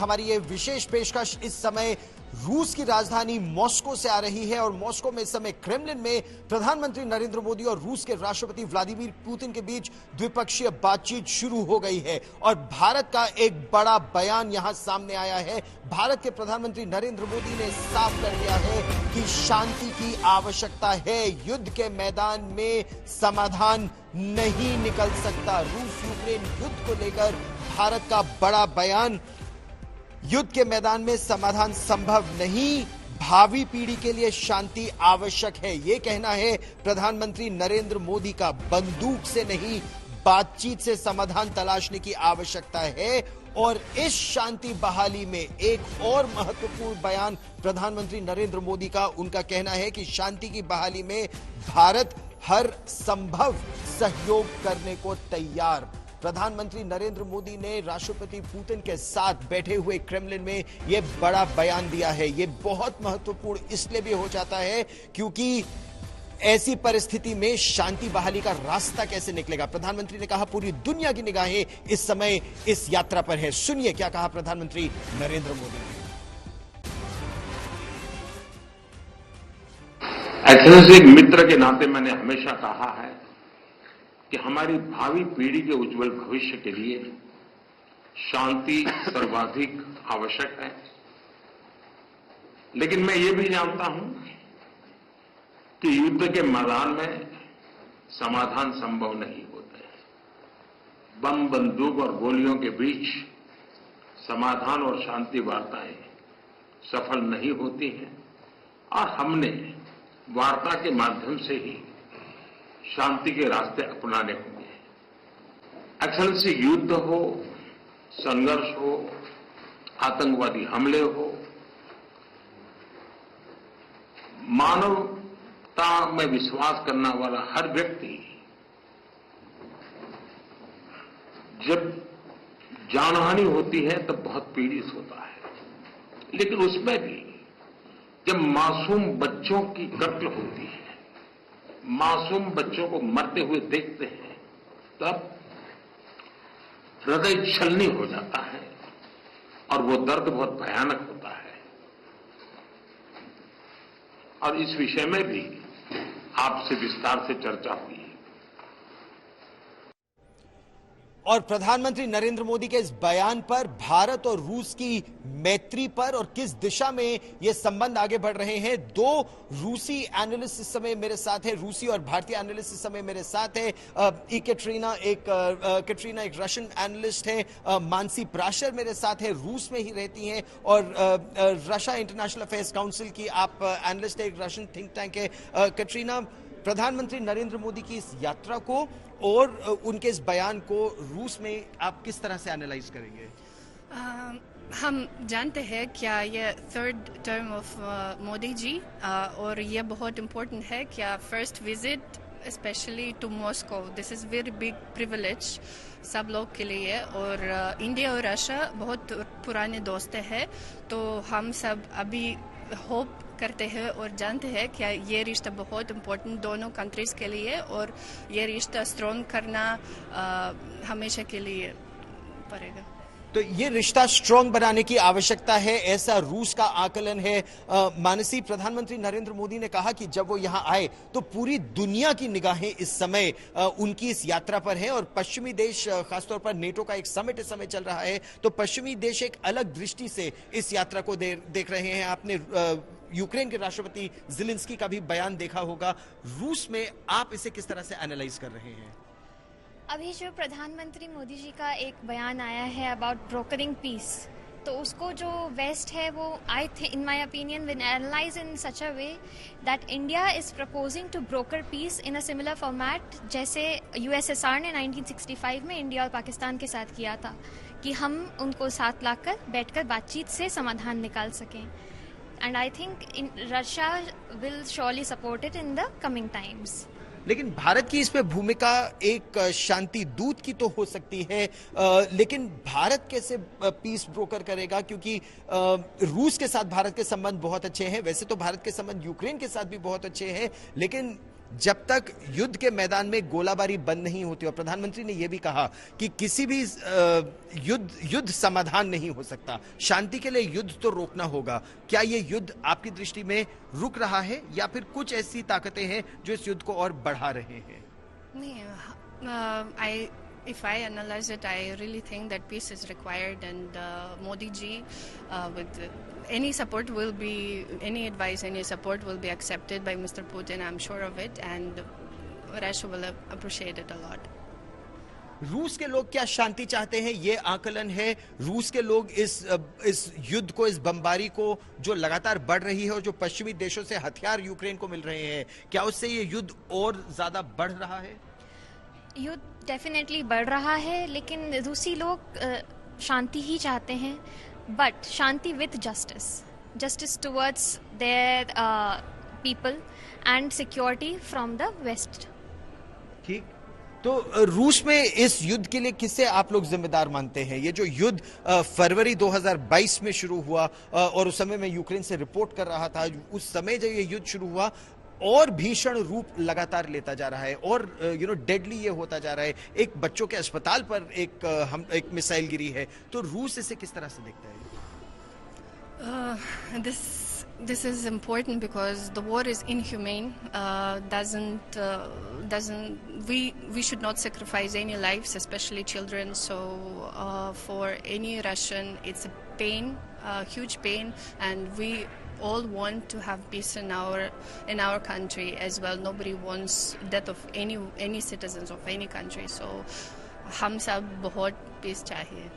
हमारी ये विशेष पेशकश इस समय रूस की राजधानी मॉस्को से आ रही है और मॉस्को में इस समय क्रेमलिन में प्रधानमंत्री नरेंद्र मोदी और रूस के राष्ट्रपति व्लादिमीर पुतिन के बीच द्विपक्षीय बातचीत शुरू हो गई है और भारत का एक बड़ा बयान यहां सामने आया है। भारत के प्रधानमंत्री नरेंद्र मोदी ने साफ कर दिया है कि शांति की आवश्यकता है, युद्ध के मैदान में समाधान नहीं निकल सकता। रूस यूक्रेन युद्ध को लेकर भारत का बड़ा बयान, युद्ध के मैदान में समाधान संभव नहीं, भावी पीढ़ी के लिए शांति आवश्यक है, यह कहना है प्रधानमंत्री नरेंद्र मोदी का। बंदूक से नहीं, बातचीत से समाधान तलाशने की आवश्यकता है। और इस शांति बहाली में एक और महत्वपूर्ण बयान प्रधानमंत्री नरेंद्र मोदी का, उनका कहना है कि शांति की बहाली में भारत हर संभव सहयोग करने को तैयार। प्रधानमंत्री नरेंद्र मोदी ने राष्ट्रपति पुतिन के साथ बैठे हुए क्रेमलिन में यह बड़ा बयान दिया है। यह बहुत महत्वपूर्ण इसलिए भी हो जाता है क्योंकि ऐसी परिस्थिति में शांति बहाली का रास्ता कैसे निकलेगा। प्रधानमंत्री ने कहा पूरी दुनिया की निगाहें इस समय इस यात्रा पर है। सुनिए क्या कहा प्रधानमंत्री नरेंद्र मोदी ने। एक्सेलेंसी, एक मित्र के नाते मैंने हमेशा कहा है कि हमारी भावी पीढ़ी के उज्जवल भविष्य के लिए शांति सर्वाधिक आवश्यक है। लेकिन मैं ये भी जानता हूं कि युद्ध के मैदान में समाधान संभव नहीं होते। बम, बंदूक और गोलियों के बीच समाधान और शांति वार्ताएं सफल नहीं होती हैं और हमने वार्ता के माध्यम से ही शांति के रास्ते अपनाने होंगे। एक्सेलेंसी, युद्ध हो, संघर्ष हो, आतंकवादी हमले हो, मानवता में विश्वास करने वाला हर व्यक्ति जब जानहानि होती है तब बहुत पीड़ित होता है। लेकिन उसमें भी जब मासूम बच्चों की कत्ल होती है, मासूम बच्चों को मरते हुए देखते हैं, तब हृदय छलनी हो जाता है और वो दर्द बहुत भयानक होता है। और इस विषय में भी आपसे विस्तार से चर्चा हुई है। और प्रधानमंत्री नरेंद्र मोदी के इस बयान पर, भारत और रूस की मैत्री पर और किस दिशा में ये संबंध आगे बढ़ रहे हैं, दो रूसी एनालिस्ट इस समय मेरे साथ है, रूसी और भारतीय एनालिस्ट इस समय मेरे साथ है। कैटरीना एक रशियन एनालिस्ट है, मानसी प्राशर मेरे साथ है, रूस में ही रहती हैं, और रशिया इंटरनेशनल अफेयर्स काउंसिल की आप एनालिस्ट है, एक रशियन थिंक टैंक है। कैटरीना, प्रधानमंत्री नरेंद्र मोदी की इस यात्रा को और उनके इस बयान को रूस में आप किस तरह से एनालाइज करेंगे? हम जानते हैं क्या ये third term of Modi ji, और ये बहुत इम्पोर्टेंट है क्या first visit specially to Moscow, this is very big privilege सब लोग के लिए। और इंडिया और रशिया बहुत पुराने दोस्त हैं, तो हम सब अभी होप करते हैं और जानते हैं कि ये रिश्ता बहुत इम्पोर्टेंट दोनों कंट्रीज के लिए, और ये रिश्ता स्ट्रॉन्ग करना हमेशा के लिए पड़ेगा। तो ये रिश्ता स्ट्रॉन्ग बनाने की आवश्यकता है, ऐसा रूस का आकलन है। मानसी, प्रधानमंत्री नरेंद्र मोदी ने कहा कि जब वो यहां आए तो पूरी दुनिया की निगाहें इस समय उनकी इस यात्रा पर है और पश्चिमी देश, खासतौर पर नेटो का एक समिट इस समय चल रहा है, तो पश्चिमी देश एक अलग दृष्टि से इस यात्रा को देख रहे हैं। आपने यूक्रेन के राष्ट्रपति ज़ेलेंस्की का भी बयान देखा होगा। रूस में आप इसे किस तरह से एनालाइज कर रहे हैं? अभी जो प्रधानमंत्री मोदी जी का एक बयान आया है अबाउट ब्रोकरिंग पीस, तो उसको जो वेस्ट है वो I think in my opinion will analyse in such a way that India is proposing to broker peace in a similar format जैसे यूएसएसआर ने 1965 में इंडिया और पाकिस्तान के साथ किया था, कि हम उनको साथ लाकर बैठकर बातचीत से समाधान निकाल सकें। And I think Russia will surely support it in the coming times. लेकिन भारत की इसमें भूमिका एक शांति दूत की तो हो सकती है, लेकिन भारत कैसे पीस ब्रोकर करेगा? क्योंकि रूस के साथ भारत के संबंध बहुत अच्छे हैं, वैसे तो भारत के संबंध यूक्रेन के साथ भी बहुत अच्छे हैं, लेकिन जब तक युद्ध के मैदान में गोलाबारी बंद नहीं होती, और प्रधानमंत्री ने यह भी कहा कि किसी भी युद्ध समाधान नहीं हो सकता, शांति के लिए युद्ध तो रोकना होगा। क्या यह युद्ध आपकी दृष्टि में रुक रहा है या फिर कुछ ऐसी ताकतें हैं जो इस युद्ध को और बढ़ा रहे हैं? If I analyze it, I really think that peace is required, and Modi ji, with any support will be, any advice, any support will be accepted by Mr. Putin. I'm sure of it, and Russia will appreciate it a lot. रूस के लोग क्या शांति चाहते हैं? ये आकलन है। रूस के लोग इस युद्ध को, इस बमबारी को जो लगातार बढ़ रही है और जो पश्चिमी देशों से हथियार यूक्रेन को मिल रहे हैं, क्या उससे ये युद्ध और ज्यादा बढ़ रहा है? युद्ध डेफिनेटली बढ़ रहा है, लेकिन रूसी लोग शांति ही चाहते हैं, बट शांति with justice towards their people and security from the west. ठीक, तो रूस में इस युद्ध के लिए किसे आप लोग जिम्मेदार मानते हैं? ये जो युद्ध फरवरी 2022 में शुरू हुआ और उस समय मैं यूक्रेन से रिपोर्ट कर रहा था, उस समय जब ये युद्ध शुरू हुआ और भीषण रूप लगातार लेता जा रहा है और डेडली ये होता जा रहा है। एक बच्चों के अस्पताल पर एक मिसाइल गिरी है, तो रूस इसे किस तरह से देखता है? This is important because the war is inhumane. We should not sacrifice any lives, especially children. So for any Russian, it's a pain, huge pain, and we all want to have peace in our country as well. Nobody wants death of any citizens of any country. So हम सब बहुत peace चाहिए.